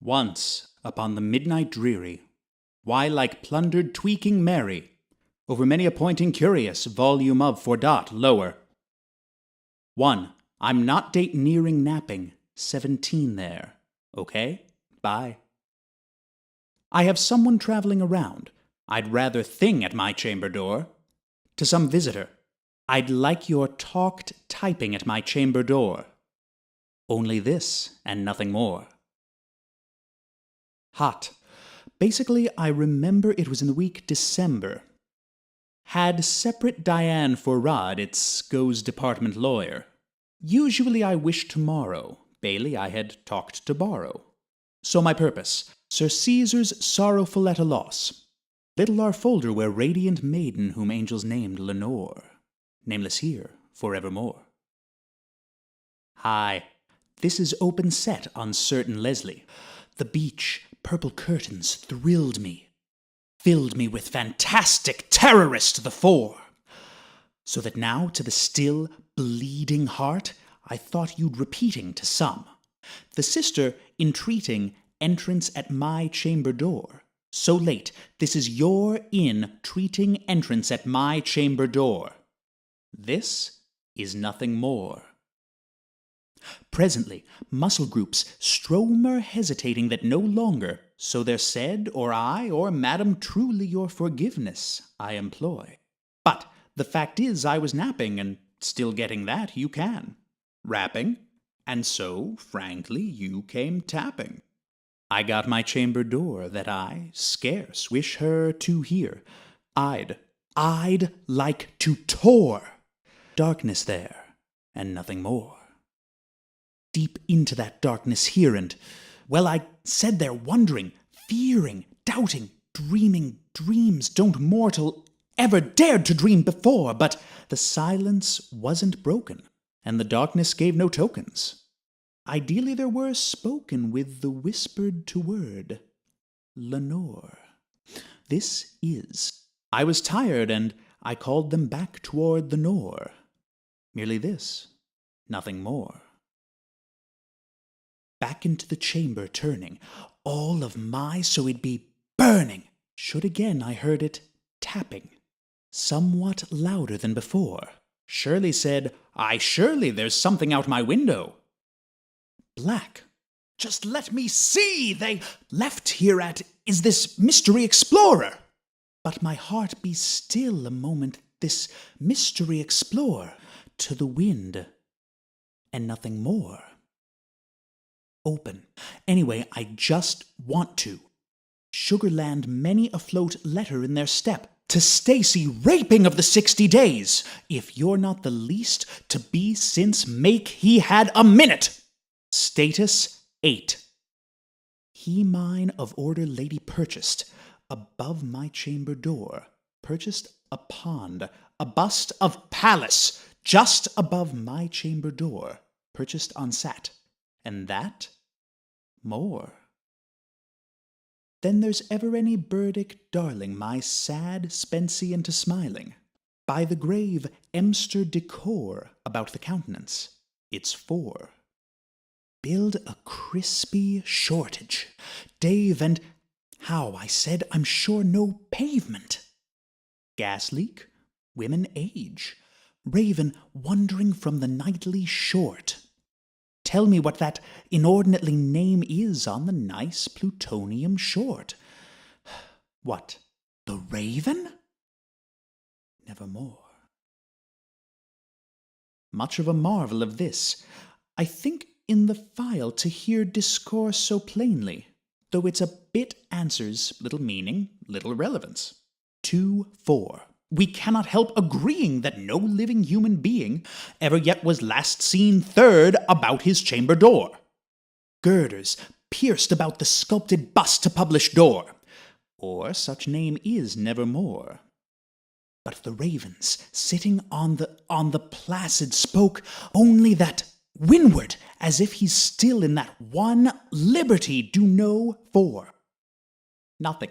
Once, upon the midnight dreary, why like plundered tweaking merry, over many a pointing curious volume of for dot lower. 1. I'm not date nearing napping, 17 there. Okay? Bye. I have someone traveling around. I'd rather thing at my chamber door. To some visitor, I'd like your talked typing at my chamber door. Only this and nothing more. Hot. Basically, I remember it was in the week December. Had separate Diane for Rod, its goes department lawyer. Usually I wish tomorrow. Bailey I had talked to borrow. So my purpose, Sir Caesar's sorrowful at a loss. Little our folder where radiant maiden whom angels named Lenore. Nameless here, forevermore. Hi, this is open set on certain Leslie. The beach, purple curtains thrilled me. Filled me with fantastic terrorist the fore. So that now to the still, bleeding heart, I thought you'd repeating to some. The sister entreating entrance at my chamber door. So late, this is your treating entrance at my chamber door. This is nothing more. Presently, muscle groups stromer hesitating that no longer, so there said, or I, or madam, truly your forgiveness I employ. But the fact is I was napping, and still getting that you can. Rapping, and so, frankly, you came tapping. I got my chamber door that I scarce wish her to hear. I'd like to tore. Darkness there, and nothing more. Deep into that darkness here, and, well, I said there wondering, fearing, doubting, dreaming dreams don't mortal ever dared to dream before, but the silence wasn't broken, and the darkness gave no tokens. Ideally there were spoken with the whispered to word, Lenore. This is. I was tired, and I called them back toward the Nore. Merely this, nothing more. Back into the chamber turning, all of my so it'd be burning, should again I heard it tapping, somewhat louder than before. Shirley said, "Aye, surely there's something out my window." Black. Just let me see, they left here at, is this mystery explorer? But my heart be still a moment, this mystery explore, to the wind, and nothing more. Open. Anyway, I just want to. Sugarland many afloat letter in their step. To Stacy raping of the 60 days. If you're not the least to be since make he had a minute. Status 8. He mine of order lady purchased. Above my chamber door. Purchased a pond. A bust of palace. Just above my chamber door. Purchased on sat. And that? More. Then there's ever any burdick darling my sad Spency into smiling. By the grave Emster decor about the countenance. It's 4. Build a crispy shortage. Dave and how I said I'm sure no pavement. Gas leak. Women age. Raven wandering from the nightly short. Tell me what that inordinately name is on the nice plutonium short. What, the Raven? Nevermore. Much of a marvel of this, I think in the file to hear discourse so plainly, though it's a bit answers, little meaning, little relevance. 2-4. We cannot help agreeing that no living human being ever yet was last seen third about his chamber door. Girders pierced about the sculpted bust to published door, or such name is nevermore. But the ravens sitting on the placid spoke only that windward, as if he's still in that one liberty do know for. Nothing,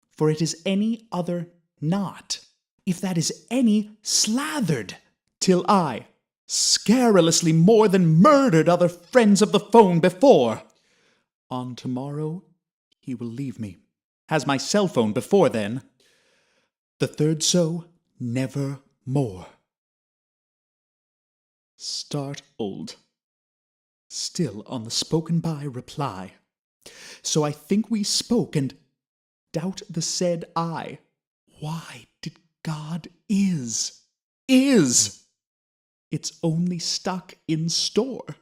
for it is any other not. If that is any slathered, till I, scarilously more than murdered other friends of the phone before, On tomorrow, he will leave me. Has my cell phone before then. The third so, never more. Start old. Still on the spoken by reply. So I think we spoke and doubt the said I. Why did God is? It's only stuck in store.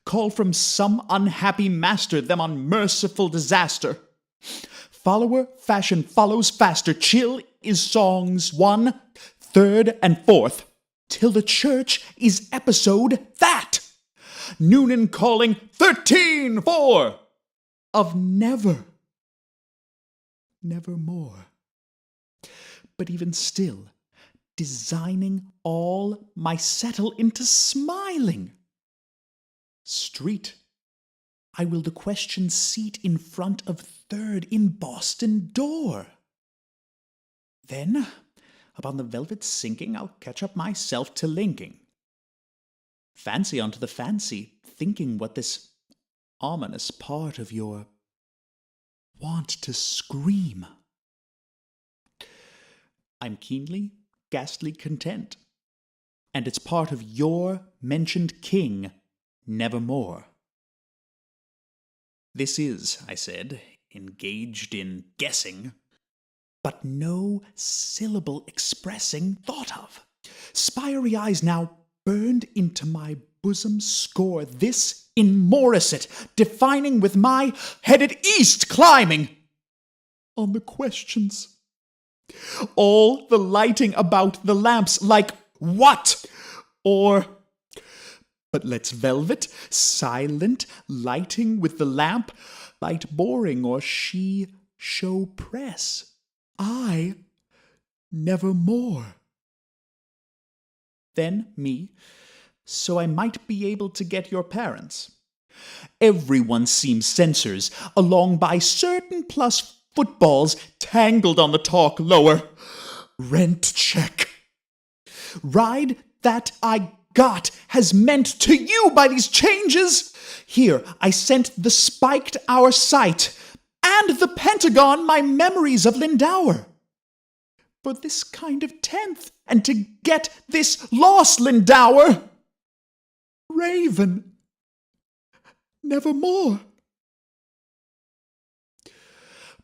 Call from some unhappy master them unmerciful disaster. Follower fashion follows faster. Chill is songs 1, 3rd, and 4th. Till the church is episode that. Noonan calling 13-4 of never. Nevermore. But even still, designing all my settle into smiling. Street. I will the question seat in front of 3rd in Boston door. Then, upon the velvet sinking, I'll catch up myself to linking. Fancy onto the fancy, thinking what this ominous part of your want to scream. I'm keenly, ghastly content, and it's part of your mentioned king, nevermore. This is, I said, engaged in guessing, but no syllable expressing thought of. Spiry eyes now burned into my bosom score. This in Morriset, defining with my headed east climbing on the questions. All the lighting about the lamps like what? Or, but let's velvet, silent, lighting with the lamp, light boring, or she show press. I nevermore. Then me, so I might be able to get your parents. Everyone seems censors, along by certain plus footballs tangled on the talk lower. Rent check. Ride that I got has meant to you by these changes. Here I sent the spiked our sight, and the Pentagon my memories of Lindauer. For this kind of 10th, and to get this lost Lindauer. Raven. Nevermore.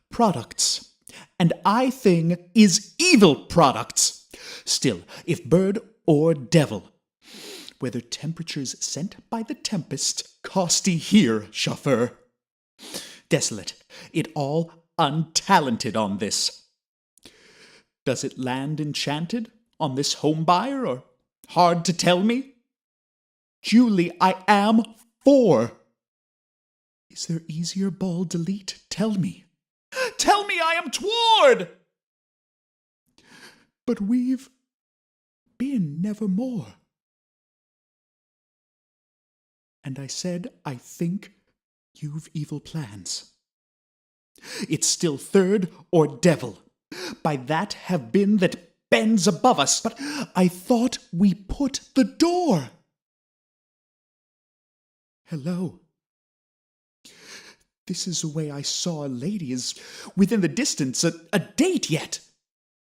Products. And I thing is evil products. Still, if bird or devil, whether temperatures sent by the tempest, costy here, chauffeur. Desolate, it all untalented on this. Does it land enchanted on this home buyer, or hard to tell me? Julie, I am for. Is there easier ball delete? Tell me. Tell me I am toward. But we've been nevermore. And I said, I think you've evil plans. It's still 3rd or devil. By that have been that bends above us, but I thought we put the door. Hello. This is the way I saw a lady is within the distance, a date yet.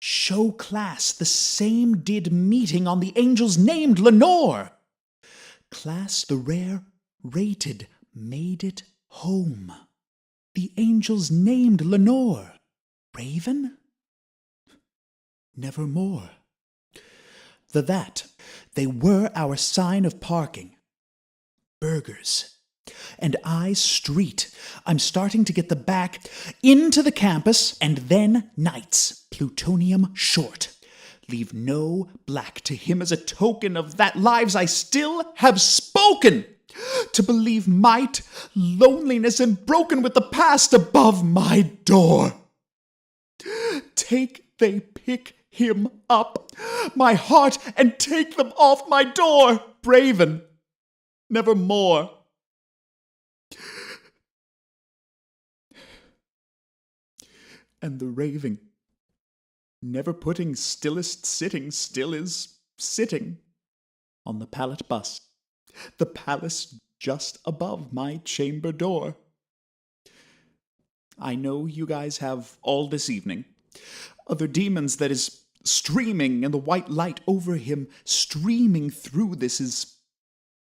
Show class the same did meeting on the angels named Lenore. Class the rare rated made it home. The angels named Lenore. Raven? Nevermore. The that, they were our sign of parking. Burgers. And I street. I'm starting to get the back into the campus, and then nights. Plutonium short. Leave no black to him as a token of that lives I still have spoken. To believe might, loneliness, and broken with the past above my door. Take they pick him up, my heart, and take them off my door. Braven, nevermore. And the raving, never putting stillest sitting still is sitting on the pallet bus, the palace just above my chamber door. I know you guys have all this evening. Other demons that is streaming, and the white light over him streaming through this is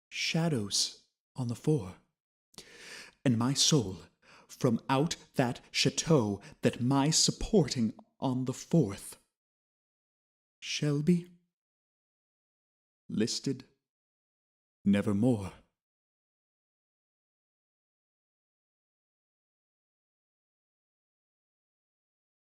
shadows on the floor. And my soul, from out that chateau that my supporting on the fourth, shall be listed nevermore.